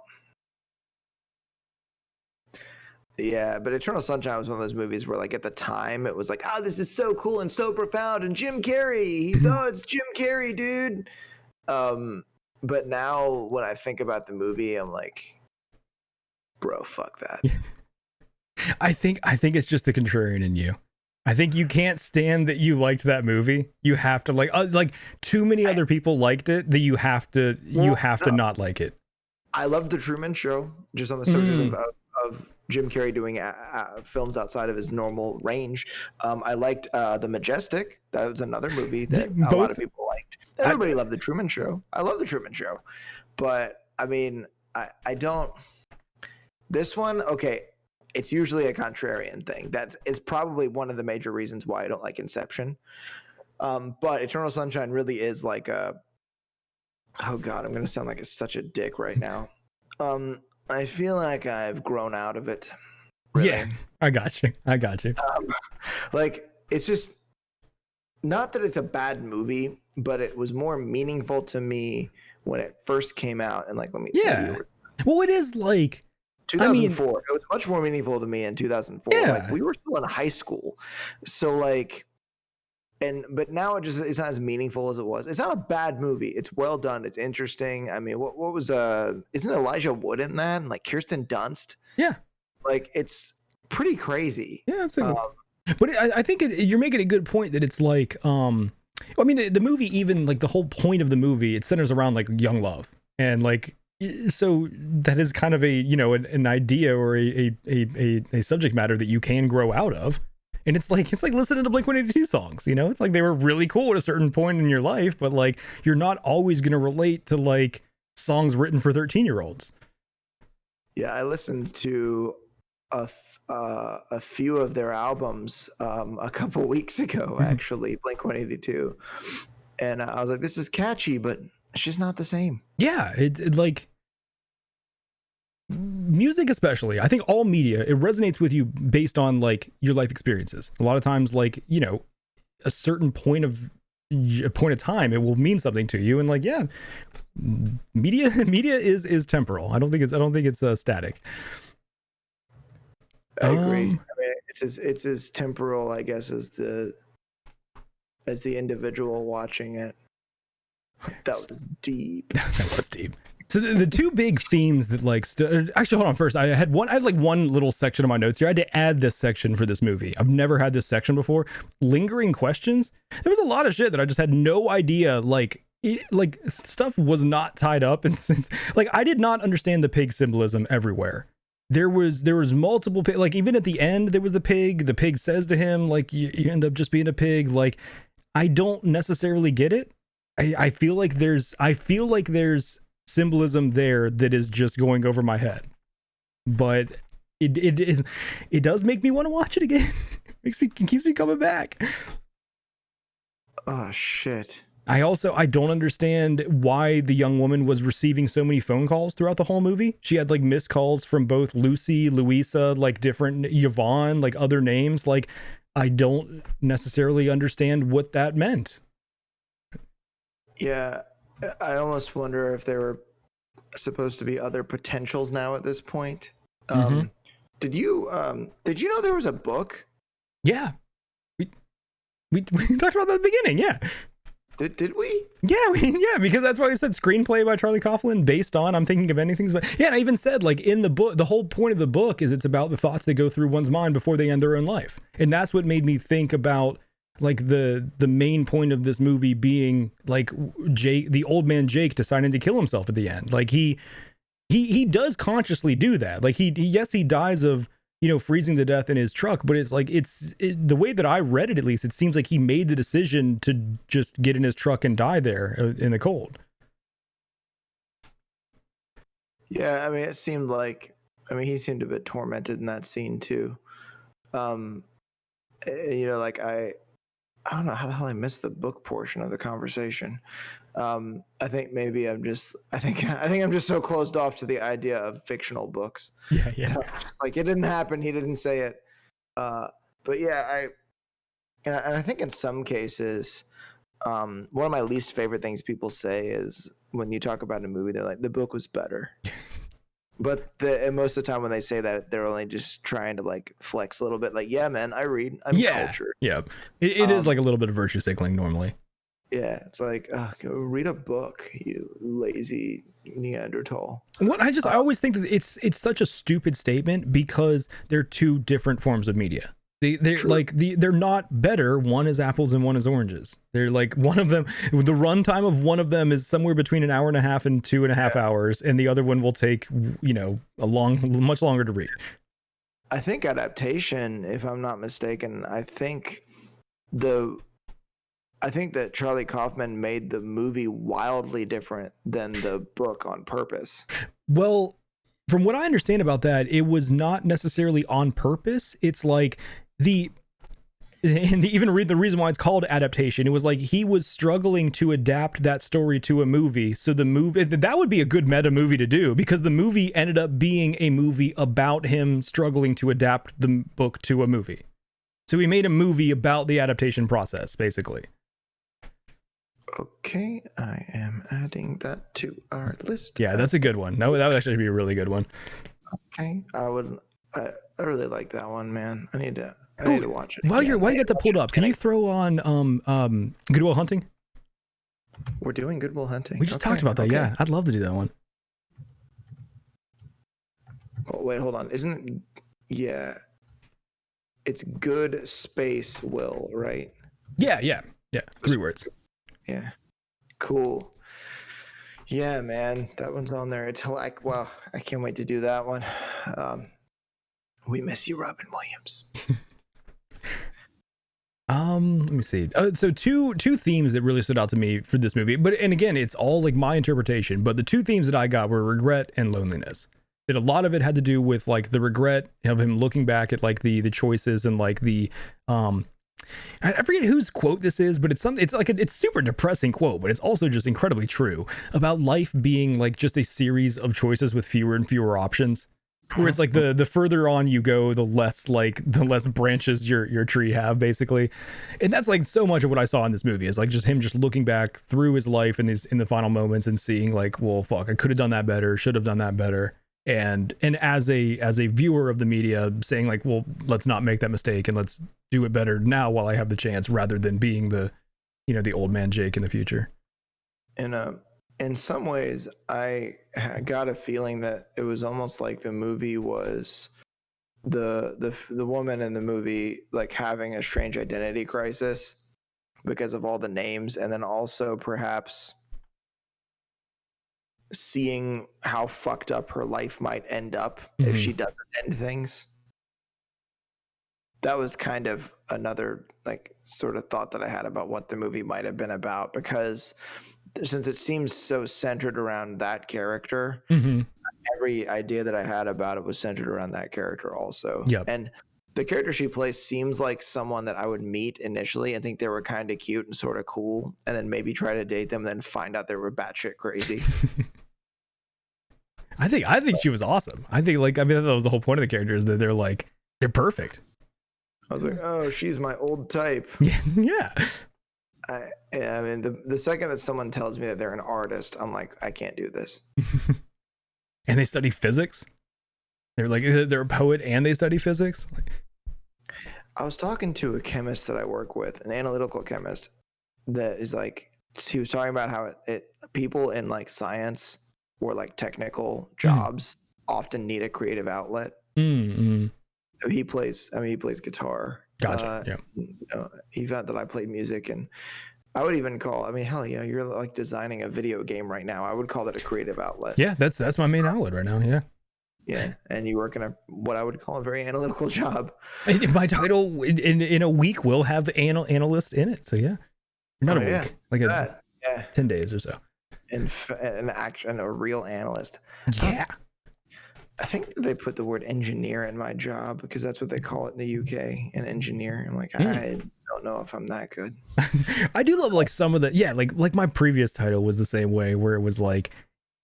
Yeah, but Eternal Sunshine was one of those movies where, like, at the time, it was like, oh, this is so cool and so profound, and Jim Carrey, it's Jim Carrey, dude. But now when I think about the movie, I'm like, bro, fuck that. I think it's just the contrarian in you. I think you can't stand that you liked that movie. You have to like too many other people liked it that you have to not like it. I loved The Truman Show, just on the subject of Jim Carrey doing films outside of his normal range. I liked The Majestic. That was another movie that a lot of people liked. Everybody loved The Truman Show. I love The Truman Show. But I mean, I don't. This one, okay, it's usually a contrarian thing. It's probably one of the major reasons why I don't like Inception. But Eternal Sunshine really is like a, oh god, I'm gonna sound like such a dick right now. I feel like I've grown out of it. Really. Yeah, I got you. Like, it's just not that it's a bad movie, but it was more meaningful to me when it first came out. And like, Well, it is like 2004. It was much more meaningful to me in 2004. Yeah. Like, we were still in high school, so like, but now it's not as meaningful as it was. It's not a bad movie. It's well done. It's interesting. I mean, what was isn't Elijah Wood in that, and like Kirsten Dunst? Yeah, like it's pretty crazy. Yeah, it's but I think you're making a good point that it's like, I mean, the movie, even like the whole point of the movie, it centers around like young love, and like, so that is kind of a, you know, an idea or a subject matter that you can grow out of. And it's like listening to Blink-182 songs, you know, it's like they were really cool at a certain point in your life, but like, you're not always going to relate to like songs written for 13-year-olds. Yeah, I listened to a few of their albums a couple weeks ago, actually, Blink-182, and I was like, this is catchy, but it's just not the same. Yeah, it like music, especially, I think all media, it resonates with you based on like your life experiences. A lot of times, like, you know, a certain point of time, it will mean something to you, and like, yeah, media is temporal. I don't think it's static. I agree. I mean, it's as temporal, I guess, as the individual watching it. That was deep. That was deep. So the two big themes that like actually, hold on. First, I had like one little section of my notes here. I had to add this section for this movie. I've never had this section before. Lingering questions. There was a lot of shit that I just had no idea. Like stuff was not tied up, and like I did not understand the pig symbolism everywhere. There was multiple like, even at the end there was the pig. The pig says to him like, you end up just being a pig. Like, I don't necessarily get it. I feel like there's symbolism there that is just going over my head, but it does make me want to watch it again. Keeps me coming back. Oh shit. I don't understand why the young woman was receiving so many phone calls throughout the whole movie. She had like missed calls from both Lucy, Louisa, like different Yvonne, like other names. Like, I don't necessarily understand what that meant. Yeah, I almost wonder if there were supposed to be other potentials now at this point. Did you know there was a book? Yeah, we talked about that at the beginning. Yeah. Did we? Yeah, because that's why we said screenplay by Charlie Coughlin based on I'm Thinking of Endings. But yeah, and I even said like in the book, the whole point of the book is it's about the thoughts that go through one's mind before they end their own life, and that's what made me think about like the main point of this movie being like Jake, the old man Jake, deciding to kill himself at the end. Like he does consciously do that. Like he dies of, you know, freezing to death in his truck, but it's like the way that I read it, at least, it seems like he made the decision to just get in his truck and die there in the cold. Yeah, I mean, it seemed like, he seemed a bit tormented in that scene too. You know, like I don't know how the hell I missed the book portion of the conversation. I think maybe I think I'm just so closed off to the idea of fictional books. Yeah. Like, it didn't happen. He didn't say it. But yeah, I think in some cases, one of my least favorite things people say is when you talk about a movie, they're like, the book was better. But and most of the time when they say that, they're only just trying to like flex a little bit. Like, yeah, man, I read. I'm cultured. Yeah, it is like a little bit of virtue signaling normally. Yeah, it's like, go read a book, you lazy Neanderthal. I always think that it's such a stupid statement because they're two different forms of media. They're like they're not better. One is apples and one is oranges. They're like, one of them, the runtime of one of them is somewhere between an hour and a half and 2.5 hours, and the other one will take, you know, much longer to read. I think adaptation, if I'm not mistaken, I think that Charlie Kaufman made the movie wildly different than the book on purpose. Well, from what I understand about that, it was not necessarily on purpose. It's like even read the reason why it's called adaptation. It was like he was struggling to adapt that story to a movie. So the movie, that would be a good meta movie to do, because the movie ended up being a movie about him struggling to adapt the book to a movie. So he made a movie about the adaptation process, basically. Okay, I am adding that to our list. Yeah, that's a good one. No, that would actually be a really good one. Okay, I really like that one, man. I need to watch it. While you get that pulled up, can you throw on Good Will Hunting? We're doing Good Will Hunting. We just talked about that. Okay. Yeah, I'd love to do that one. Oh, wait, hold on. Isn't it? Yeah, it's Good Space Will, right? Yeah. 3 words. Yeah, cool. Yeah, man, that one's on there. It's like, wow, I can't wait to do that one. We miss you, Robin Williams. Let me see. So two themes that really stood out to me for this movie, and again, it's all like my interpretation, but the 2 themes that I got were regret and loneliness. That a lot of it had to do with like the regret of him looking back at like the choices and like the I forget whose quote this is, but it's super depressing quote, but it's also just incredibly true about life being like just a series of choices with fewer and fewer options. Where it's like the further on you go, the less branches your tree have, basically. And that's like so much of what I saw in this movie is like just him just looking back through his life in the final moments and seeing like, well, fuck, I could have done that better, should have done that better. And as a viewer of the media saying like, well, let's not make that mistake and let's do it better now while I have the chance, rather than being the old man Jake in the future. And in some ways, I got a feeling that it was almost like the movie was the woman in the movie like having a strange identity crisis because of all the names, and then also perhaps seeing how fucked up her life might end up if she doesn't end things. That was kind of another like sort of thought that I had about what the movie might have been about, because since it seems so centered around that character, every idea that I had about it was centered around that character also. Yep. And the character she plays seems like someone that I would meet initially and think they were kind of cute and sort of cool, and then maybe try to date them, then find out they were batshit crazy. I think she was awesome. I mean, that was the whole point of the character, is that they're perfect. I was like, oh, she's my old type. Yeah. I mean, the second that someone tells me that they're an artist, I'm like, I can't do this. And they study physics? They're a poet and they study physics? I was talking to a chemist that I work with, an analytical chemist, that is like, he was talking about how people in like science or like technical jobs often need a creative outlet. He plays guitar. Gotcha. Yeah. He found that I played music, and I would even call, hell yeah, you're like designing a video game right now. I would call that a creative outlet. Yeah, that's my main outlet right now. Yeah. Yeah, and you work in what I would call a very analytical job. My title in a week will have analyst in it. So yeah, not a week, like 10 days or so. And a real analyst. Yeah. I think they put the word engineer in my job because that's what they call it in the UK, an engineer. I'm like, I don't know if I'm that good. I do love like some of the, like my previous title was the same way, where it was like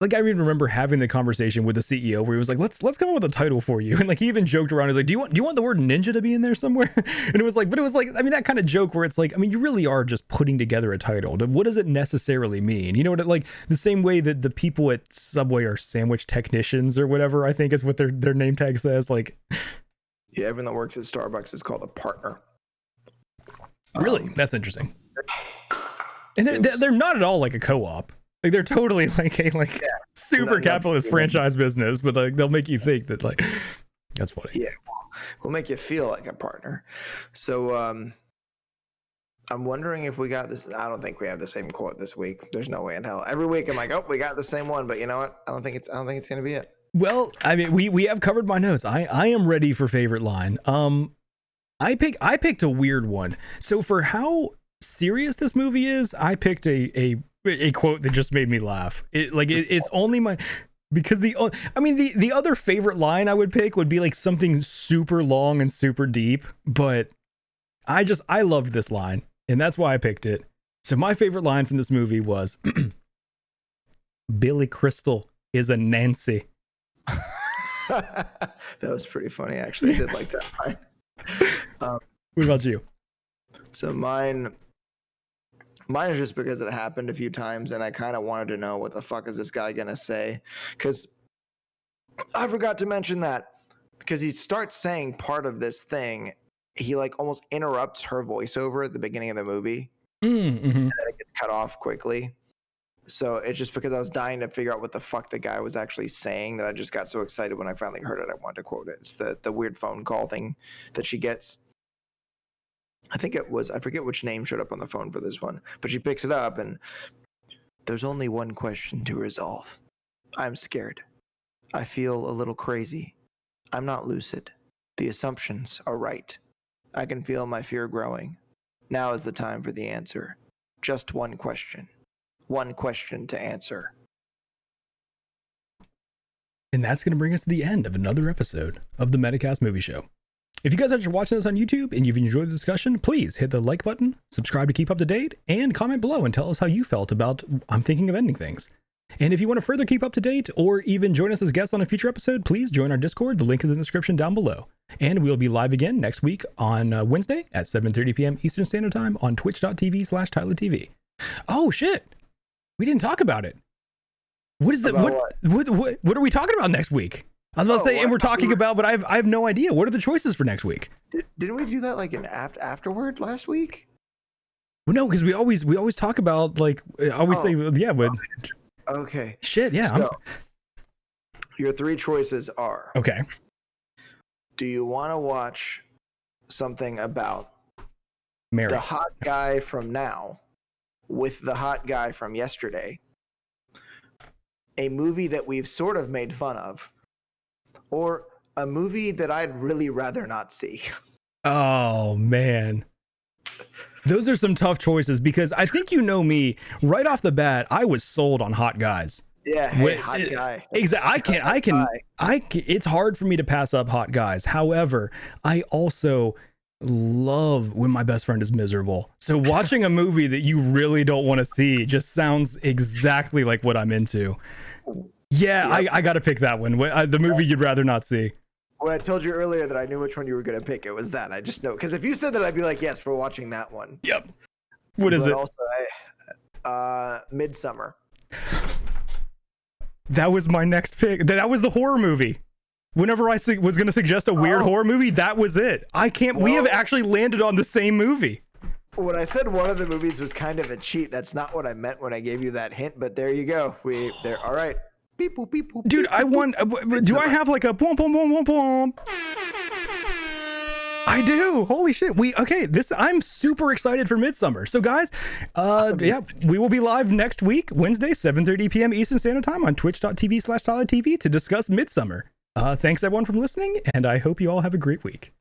I even remember having the conversation with the CEO where he was like, let's come up with a title for you. And like, he even joked around. He was like, do you want the word ninja to be in there somewhere? And it was like, that kind of joke where it's like, you really are just putting together a title. What does it necessarily mean? You know what, like the same way that the people at Subway are sandwich technicians or whatever, I think is what their name tag says. Like, yeah, everyone that works at Starbucks is called a partner. Really? That's interesting. And they're not at all like a co-op. Like they're totally like a super capitalist franchise business, but like they'll make you think that like that's funny. Yeah, we'll make you feel like a partner. So I'm wondering if we got this. I don't think we have the same quote this week. There's no way in hell. Every week I'm like, oh, we got the same one, but you know what? I don't think it's gonna be it. Well, we have covered my notes. I am ready for favorite line. I picked a weird one. So for how serious this movie is, I picked a quote that just made me laugh. It's only my Because the other favorite line I would pick would be like something super long and super deep, but I loved this line, and that's why I picked it. So my favorite line from this movie was Billy Crystal is a Nancy. That was pretty funny, actually. I did like that line. What about you? So mine is just because it happened a few times, and I kind of wanted to know what the fuck is this guy gonna say, because I forgot to mention that, because he starts saying part of this thing, he like almost interrupts her voiceover at the beginning of the movie, Mm-hmm. and then it gets cut off quickly. So it's just because I was dying to figure out what the fuck the guy was actually saying that I just got so excited when I finally heard it. I wanted to quote it. It's the weird phone call thing that she gets. I think it was, I forget which name showed up on the phone for this one, but she picks it up and there's only one question to resolve. I'm scared. I feel a little crazy. I'm not lucid. The assumptions are right. I can feel my fear growing. Now is the time for the answer. Just one question. One question to answer. And that's going to bring us to the end of another episode of the Metacast Movie Show. If you guys are watching this on YouTube and you've enjoyed the discussion, please hit the like button, subscribe to keep up to date, and comment below and tell us how you felt about I'm Thinking of Ending Things. And if you want to further keep up to date or even join us as guests on a future episode, please join our Discord. The link is in the description down below. And we'll be live again next week on Wednesday at 7:30 p.m. Eastern Standard Time on twitch.tv/TylerTV. Oh, shit. We didn't talk about it. What is the what are we talking about next week? I was about to say, and we're talking about, but I have no idea. What are the choices for next week? Didn't we do that like an afterward last week? Well, no, because we always talk about like I always say yeah, but okay. Shit, yeah. So, your three choices are okay. Do you want to watch something about Mary, the hot guy from now with the hot guy from yesterday? A movie that we've sort of made fun of, or a movie that I'd really rather not see? Oh, man. Those are some tough choices because I think you know me. Right off the bat, I was sold on Hot Guys. Yeah, hey, Hot Guy. Exactly. I can. It's hard for me to pass up Hot Guys. However, I also love When My Best Friend Is Miserable. So watching a movie that you really don't want to see just sounds exactly like what I'm into. Yeah, yep. I got to pick that one. The movie you'd rather not see. When I told you earlier that I knew which one you were going to pick, it was that. I just know. Because if you said that, I'd be like, yes, we're watching that one. Yep. What is it? Also, Midsummer. That was my next pick. That was the horror movie. Whenever I was going to suggest a weird horror movie, that was it. We have actually landed on the same movie. When I said one of the movies was kind of a cheat, that's not what I meant when I gave you that hint, but there you go. All right. Beep, boop, beep, boop, dude, beep, I want. Do I have like a boom, boom, boom, boom, boom? I do. Holy shit. I'm super excited for Midsummer. So guys, yeah, we will be live next week, Wednesday, 7:30 p.m. Eastern Standard Time on twitch.tv/TylerTV to discuss Midsummer. Thanks everyone for listening, and I hope you all have a great week.